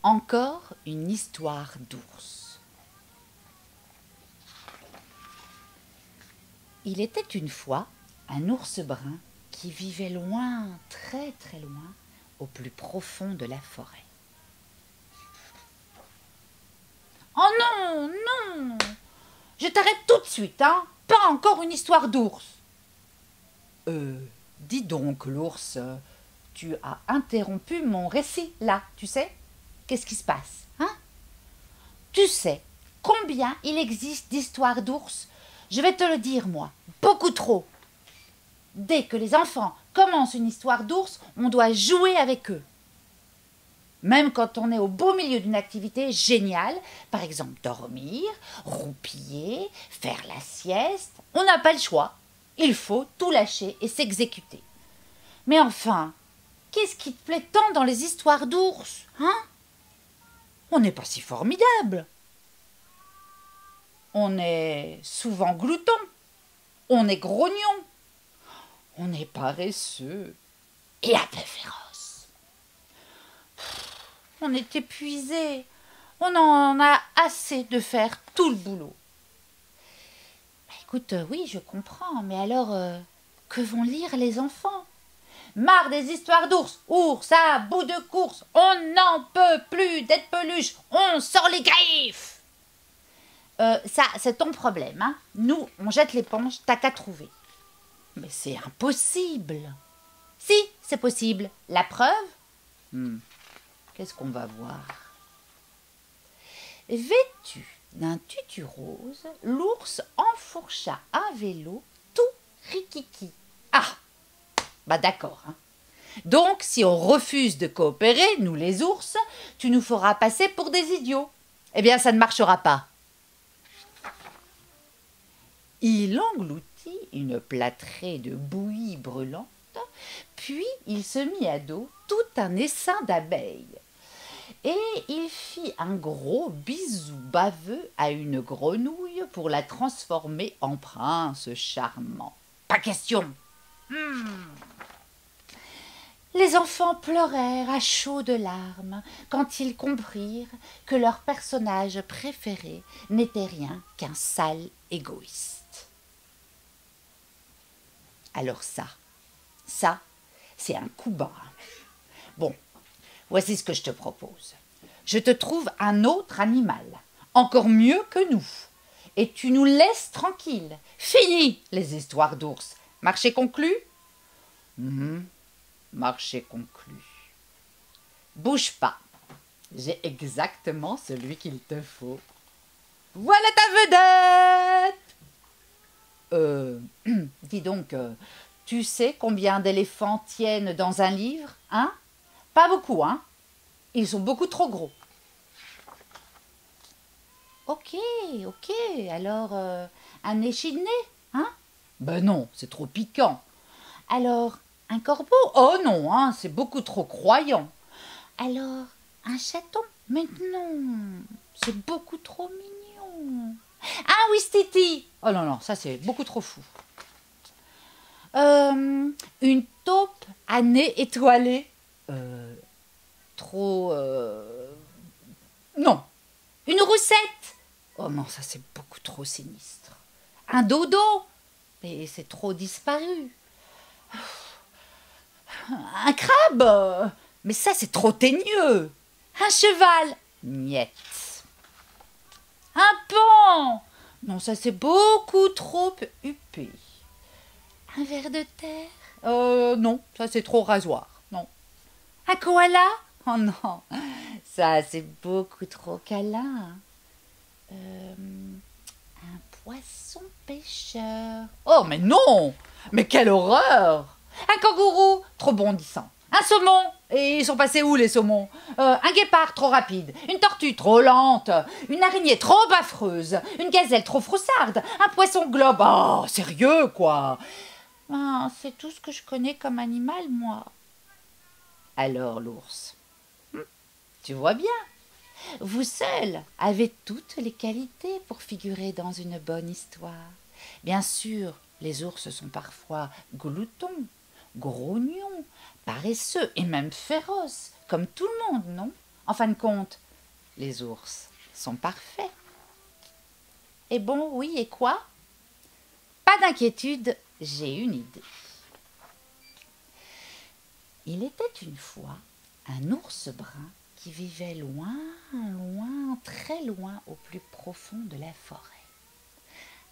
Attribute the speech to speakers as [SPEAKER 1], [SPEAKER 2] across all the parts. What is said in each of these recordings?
[SPEAKER 1] Encore une histoire d'ours. Il était une fois un ours brun qui vivait loin, très très loin, au plus profond de la forêt. Oh non, non! Je t'arrête tout de suite, hein! Pas encore une histoire d'ours! Dis donc, l'ours, tu as interrompu mon récit, là, tu sais? Qu'est-ce qui se passe, hein? Tu sais combien il existe d'histoires d'ours? Je vais te le dire, moi, beaucoup trop. Dès que les enfants commencent une histoire d'ours, on doit jouer avec eux. Même quand on est au beau milieu d'une activité géniale, par exemple dormir, roupiller, faire la sieste, on n'a pas le choix. Il faut tout lâcher et s'exécuter. Mais enfin, qu'est-ce qui te plaît tant dans les histoires d'ours, hein? On n'est pas si formidable. On est souvent glouton, on est grognon, on est paresseux et un peu féroce. On est épuisé, on en a assez de faire tout le boulot. Écoute, oui, je comprends, mais alors, que vont lire les enfants? Marre des histoires d'ours, ours à bout de course, on n'en peut plus d'être peluche, on sort les griffes. Ça, c'est ton problème, hein. Nous, on jette l'éponge, t'as qu'à trouver. Mais c'est impossible. Si, c'est possible. La preuve? Qu'est-ce qu'on va voir? Vêtu d'un tutu rose, l'ours enfourcha un vélo tout rikiki. Ah, bah d'accord, hein. Donc, si on refuse de coopérer, nous les ours, tu nous feras passer pour des idiots. Eh bien, ça ne marchera pas. Il engloutit une plâtrée de bouillie brûlante, puis il se mit à dos tout un essaim d'abeilles. Et il fit un gros bisou baveux à une grenouille pour la transformer en prince charmant. Pas question. Les enfants pleurèrent à chaudes larmes quand ils comprirent que leur personnage préféré n'était rien qu'un sale égoïste. Alors ça, c'est un coup bas. Bon, voici ce que je te propose. Je te trouve un autre animal, encore mieux que nous, et tu nous laisses tranquilles. Fini les histoires d'ours. Marché conclu? Marché conclu. Bouge pas. J'ai exactement celui qu'il te faut. Voilà ta vedette! Dis donc, tu sais combien d'éléphants tiennent dans un livre, hein? Pas beaucoup, hein? Ils sont beaucoup trop gros. Ok, alors un échidné, hein? Ben non, c'est trop piquant. Alors, un corbeau? Oh non, hein, c'est beaucoup trop croyant. Alors, un chaton? Mais non, c'est beaucoup trop mignon. Un ouistiti? Oh non, ça c'est beaucoup trop fou. Une taupe à nez étoilé? Non. Une roussette? Oh non, ça c'est beaucoup trop sinistre. Un dodo? Mais c'est trop disparu. Un crabe? Mais ça c'est trop teigneux. Un cheval? Niette. Un paon? Non, ça c'est beaucoup trop huppé. Un ver de terre? Non, ça c'est trop rasoir. Non. Un koala? Oh non, ça c'est beaucoup trop câlin. Un poisson pêcheur? Oh mais non! Mais quelle horreur! Un kangourou? Trop bondissant. Un saumon? Et ils sont passés où les saumons? Un guépard trop rapide, une tortue trop lente, une araignée trop affreuse, une gazelle trop froussarde, un poisson globe. Oh, sérieux quoi! Ah, c'est tout ce que je connais comme animal, moi. Alors l'ours, tu vois bien, vous seul avez toutes les qualités pour figurer dans une bonne histoire. Bien sûr, les ours sont parfois gloutons, grognons, paresseux et même féroces, comme tout le monde, non? En fin de compte, les ours sont parfaits. Et bon, oui, et quoi? Pas d'inquiétude, j'ai une idée. Il était une fois un ours brun qui vivait loin, loin, très loin au plus profond de la forêt.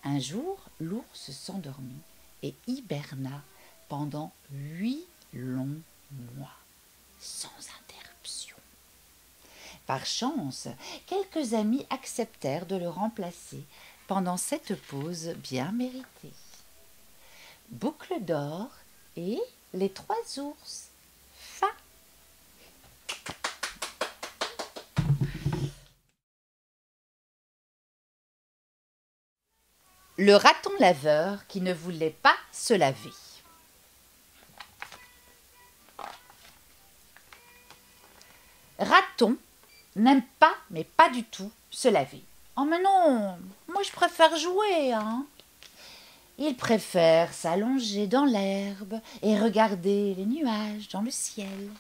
[SPEAKER 1] Un jour, l'ours s'endormit et hiberna pendant 8 longs mois, sans interruption. Par chance, quelques amis acceptèrent de le remplacer pendant cette pause bien méritée. Boucle d'or et les 3 ours. Fin. Le raton laveur qui ne voulait pas se laver. Raton n'aime pas, mais pas du tout, se laver. Oh mais non, moi je préfère jouer, hein. Il préfère s'allonger dans l'herbe et regarder les nuages dans le ciel.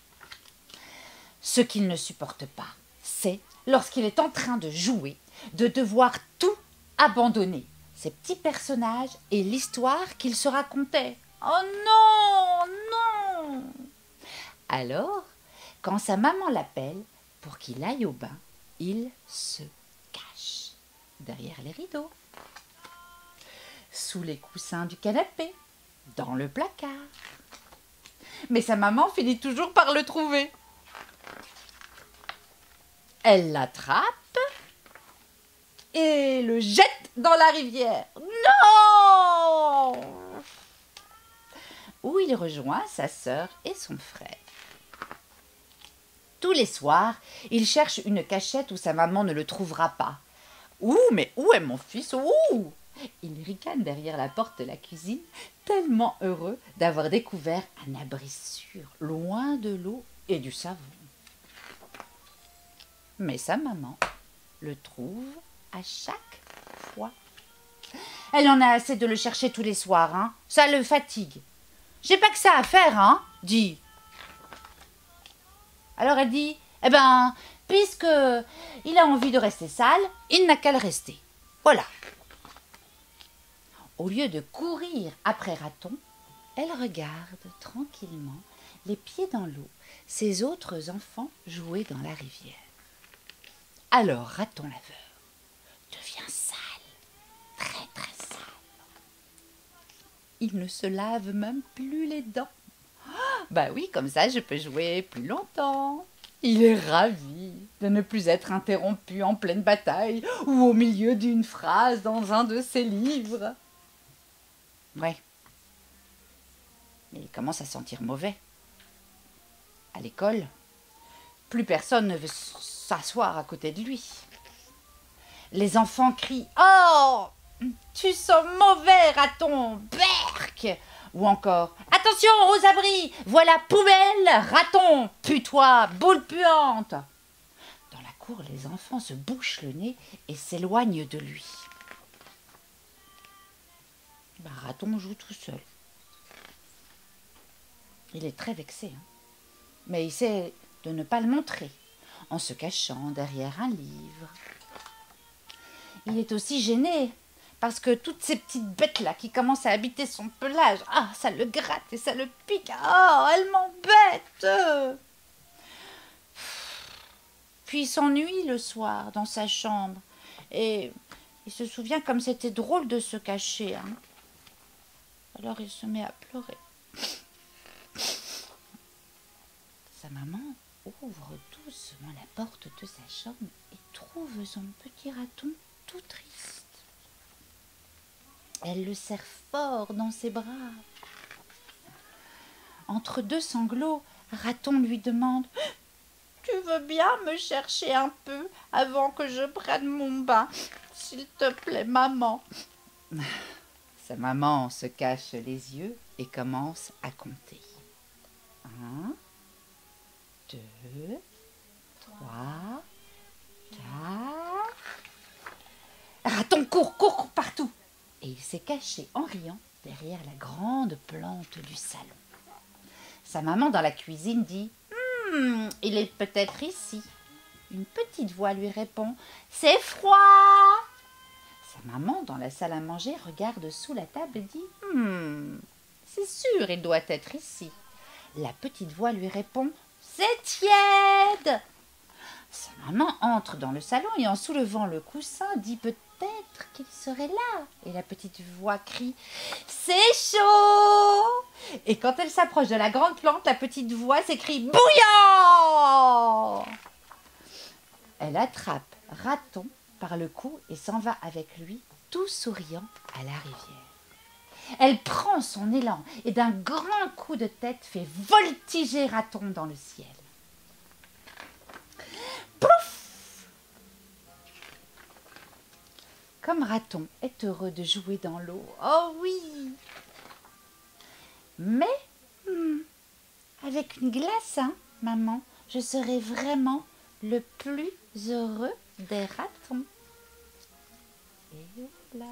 [SPEAKER 1] Ce qu'il ne supporte pas, c'est, lorsqu'il est en train de jouer, de devoir tout abandonner, ses petits personnages et l'histoire qu'il se racontait. Oh non, non! Alors, quand sa maman l'appelle pour qu'il aille au bain, il se cache derrière les rideaux, sous les coussins du canapé, dans le placard. Mais sa maman finit toujours par le trouver. Elle l'attrape et le jette dans la rivière. Non! Où il rejoint sa sœur et son frère. Tous les soirs, il cherche une cachette où sa maman ne le trouvera pas. Mais où est mon fils? Ouh! Il ricane derrière la porte de la cuisine, tellement heureux d'avoir découvert un abri sûr, loin de l'eau et du savon. Mais sa maman le trouve à chaque fois. Elle en a assez de le chercher tous les soirs, hein. Ça le fatigue. J'ai pas que ça à faire, hein, dit. Alors elle dit, puisque il a envie de rester sale, il n'a qu'à le rester. Voilà. Au lieu de courir après Raton, elle regarde tranquillement, les pieds dans l'eau, ses autres enfants jouer dans la rivière. Alors Raton laveur devient sale, très très sale. Il ne se lave même plus les dents. Bah oui, comme ça je peux jouer plus longtemps. Il est ravi de ne plus être interrompu en pleine bataille ou au milieu d'une phrase dans un de ses livres. Ouais. Mais il commence à sentir mauvais. À l'école, plus personne ne veut s'asseoir à côté de lui. Les enfants crient « Oh, tu sens mauvais, Raton, berk !» Ou encore « Attention aux abris, voilà poubelle, Raton, pue-toi, boule puante !» Dans la cour, les enfants se bouchent le nez et s'éloignent de lui. Raton joue tout seul. Il est très vexé, hein. Mais il essaie de ne pas le montrer, en se cachant derrière un livre. Il est aussi gêné, parce que toutes ces petites bêtes-là qui commencent à habiter son pelage, ça le gratte et ça le pique, elles m'embêtent. Puis il s'ennuie le soir dans sa chambre, et il se souvient comme c'était drôle de se cacher, hein. Alors il se met à pleurer. Sa maman ouvre doucement la porte de sa chambre et trouve son petit raton tout triste. Elle le serre fort dans ses bras. Entre 2 sanglots, Raton lui demande « Tu veux bien me chercher un peu avant que je prenne mon bain, s'il te plaît, maman ?» Sa maman se cache les yeux et commence à compter. 1, 2, 3, 4... Raton court partout. Et il s'est caché en riant derrière la grande plante du salon. Sa maman dans la cuisine dit « Il est peut-être ici. » Une petite voix lui répond « C'est froid !» Sa maman, dans la salle à manger, regarde sous la table et dit « C'est sûr, il doit être ici. » La petite voix lui répond « C'est tiède !» Sa maman entre dans le salon et en soulevant le coussin dit peut-être qu'il serait là. Et la petite voix crie « C'est chaud !» Et quand elle s'approche de la grande plante, la petite voix s'écrie « Bouillant !» Elle attrape Raton par le cou et s'en va avec lui, tout souriant, à la rivière. Elle prend son élan et d'un grand coup de tête fait voltiger Raton dans le ciel. Plouf! Comme Raton est heureux de jouer dans l'eau. Oh oui! Mais, avec une glace, hein, maman, je serai vraiment le plus heureux des ratons. Et voilà.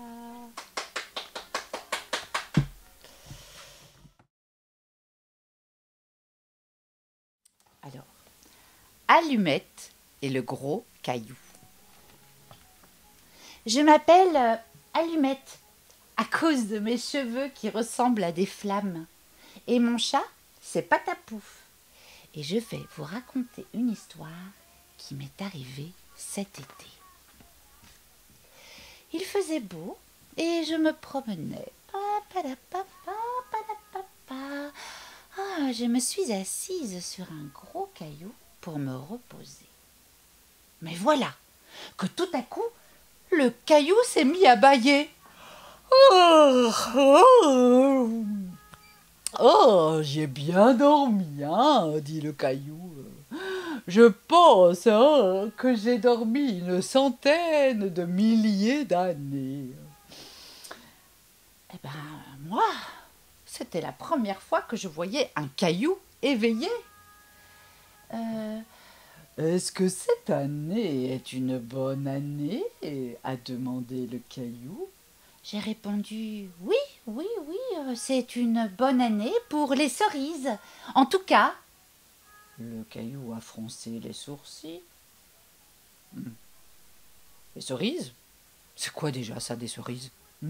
[SPEAKER 1] Alors, Allumette et le gros caillou. Je m'appelle Allumette à cause de mes cheveux qui ressemblent à des flammes. Et mon chat, c'est Patapouf. Et je vais vous raconter une histoire qui m'est arrivée cet été. Il faisait beau et je me promenais. Je me suis assise sur un gros caillou pour me reposer. Mais voilà que tout à coup, le caillou s'est mis à bâiller.
[SPEAKER 2] Oh, j'ai bien dormi, hein, dit le caillou. Je pense que j'ai dormi une centaine de milliers d'années.
[SPEAKER 1] Eh ben, moi, c'était la première fois que je voyais un caillou éveillé.
[SPEAKER 2] Est-ce que cette année est une bonne année a demandé le caillou.
[SPEAKER 1] J'ai répondu oui, c'est une bonne année pour les cerises. En tout cas,
[SPEAKER 2] le caillou a froncé les sourcils. Les cerises? C'est quoi déjà ça, des cerises?
[SPEAKER 1] Il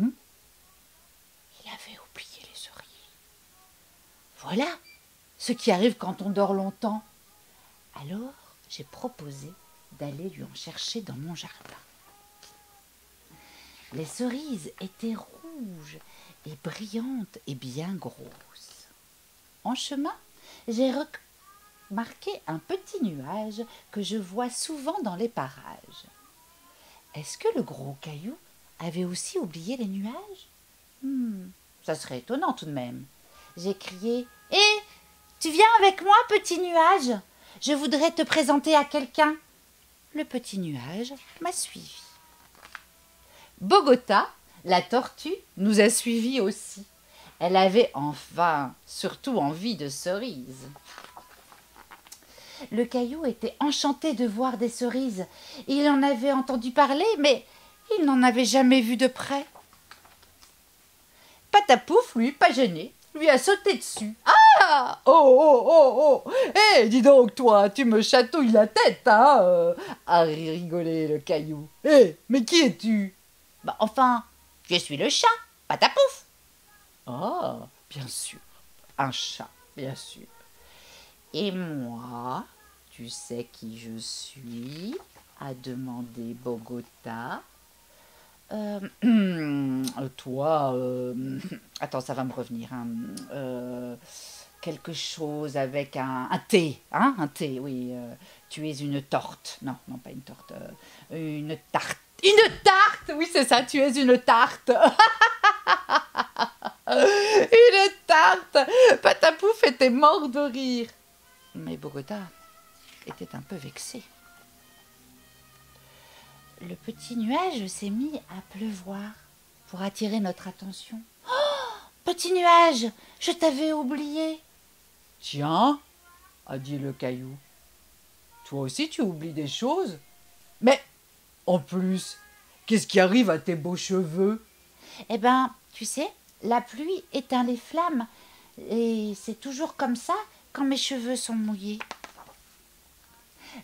[SPEAKER 1] avait oublié les cerises. Voilà ce qui arrive quand on dort longtemps. Alors, j'ai proposé d'aller lui en chercher dans mon jardin. Les cerises étaient rouges et brillantes et bien grosses. En chemin, j'ai remarqué un petit nuage que je vois souvent dans les parages. Est-ce que le gros caillou avait aussi oublié les nuages? Ça serait étonnant tout de même. J'ai crié « Hé, tu viens avec moi, petit nuage? Je voudrais te présenter à quelqu'un. » Le petit nuage m'a suivi. Bogota, la tortue, nous a suivis aussi. Elle avait enfin surtout envie de cerises. Le caillou était enchanté de voir des cerises. Il en avait entendu parler, mais il n'en avait jamais vu de près. Patapouf, lui, pas gêné, lui a sauté dessus.
[SPEAKER 2] Ah! Oh! Hé, dis donc, toi, tu me chatouilles la tête, hein a rigolé le caillou. Hé, mais qui es-tu?
[SPEAKER 1] Enfin, je suis le chat, Patapouf.
[SPEAKER 2] Ah, bien sûr, un chat, bien sûr.
[SPEAKER 1] Et moi, tu sais qui je suis? A demandé Bogota.
[SPEAKER 2] Toi,
[SPEAKER 1] Attends, ça va me revenir. Quelque chose avec un T, hein? Un T, oui. Tu es une torte. Non, pas une torte. Une tarte. Une tarte! Oui, c'est ça, tu es une tarte. Une tarte! Patapouf était mort de rire. Mais Bogota était un peu vexé. Le petit nuage s'est mis à pleuvoir pour attirer notre attention. Oh, petit nuage, je t'avais oublié.
[SPEAKER 2] Tiens, a dit le caillou. Toi aussi tu oublies des choses? Mais, en plus, qu'est-ce qui arrive à tes beaux cheveux?
[SPEAKER 1] Eh ben, tu sais, la pluie éteint les flammes. Et c'est toujours comme ça quand mes cheveux sont mouillés.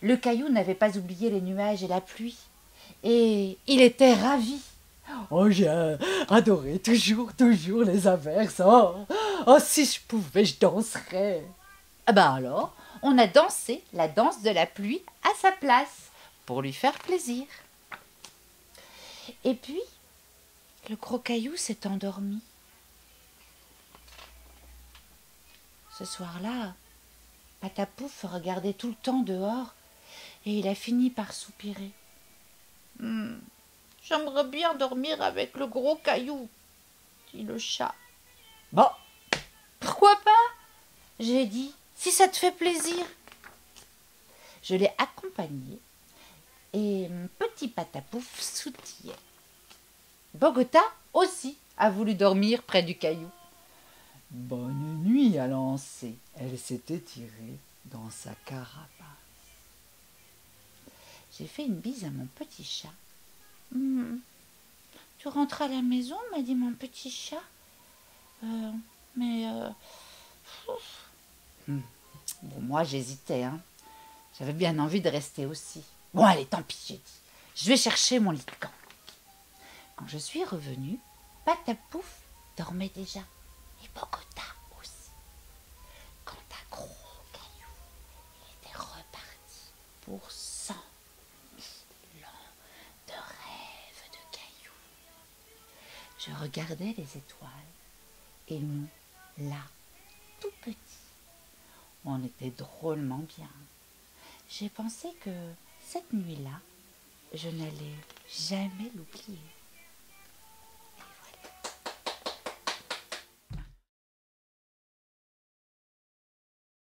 [SPEAKER 1] Le caillou n'avait pas oublié les nuages et la pluie. Et il était ravi.
[SPEAKER 2] Oh, j'ai adoré toujours les averses. Oh, si je pouvais, je danserais.
[SPEAKER 1] Ah ben alors, on a dansé la danse de la pluie à sa place pour lui faire plaisir. Et puis, le gros caillou s'est endormi. Ce soir-là, Patapouf regardait tout le temps dehors et il a fini par soupirer. J'aimerais bien dormir avec le gros caillou, dit le chat. Bon, pourquoi pas? J'ai dit, si ça te fait plaisir. Je l'ai accompagné et mon petit Patapouf sautillait. Bogota aussi a voulu dormir près du caillou.
[SPEAKER 2] Bonne nuit à lancer. Elle s'était tirée dans sa carapace.
[SPEAKER 1] J'ai fait une bise à mon petit chat. Tu rentres à la maison, m'a dit mon petit chat. Bon, moi j'hésitais, hein. J'avais bien envie de rester aussi. Bon, allez, tant pis, j'ai dit. Je vais chercher mon lit de camp. Quand je suis revenue, Patapouf dormait déjà. Et Bogota aussi. Quant à Gros Caillou, il était reparti pour 100 000 ans de rêves de cailloux. Je regardais les étoiles et nous, là, tout petits. On était drôlement bien. J'ai pensé que cette nuit-là, je n'allais jamais l'oublier.